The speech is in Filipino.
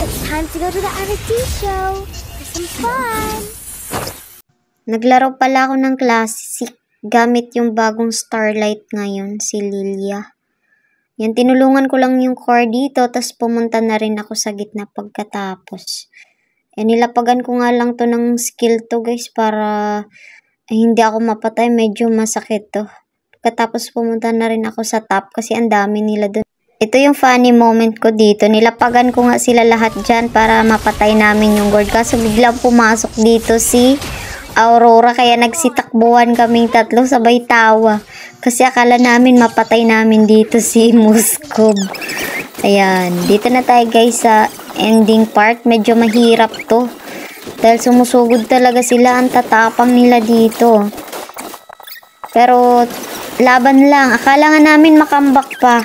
Time to go to the RT show for some fun! Naglaro pala ako ng classic gamit yung bagong Starlight ngayon, si Lilia. Yan, tinulungan ko lang yung core dito, tas pumunta na rin ako sa gitna pagkatapos. Nilapagan ko nga lang to ng skill to guys para hindi ako mapatay, medyo masakit to. Pagkatapos pumunta na rin ako sa top kasi ang dami nila dun. Ito yung funny moment ko dito. Nilapagan ko nga sila lahat dyan para mapatay namin yung gold. Kaso biglang pumasok dito si Aurora. Kaya nagsitakbuhan kaming tatlo sabay tawa. Kasi akala namin mapatay namin dito si Muscob. Ayan. Dito na tayo guys sa ending part. Medyo mahirap to. Dahil sumusugod talaga sila. Ang tatapang nila dito. Pero laban lang. Akala nga namin makambak pa.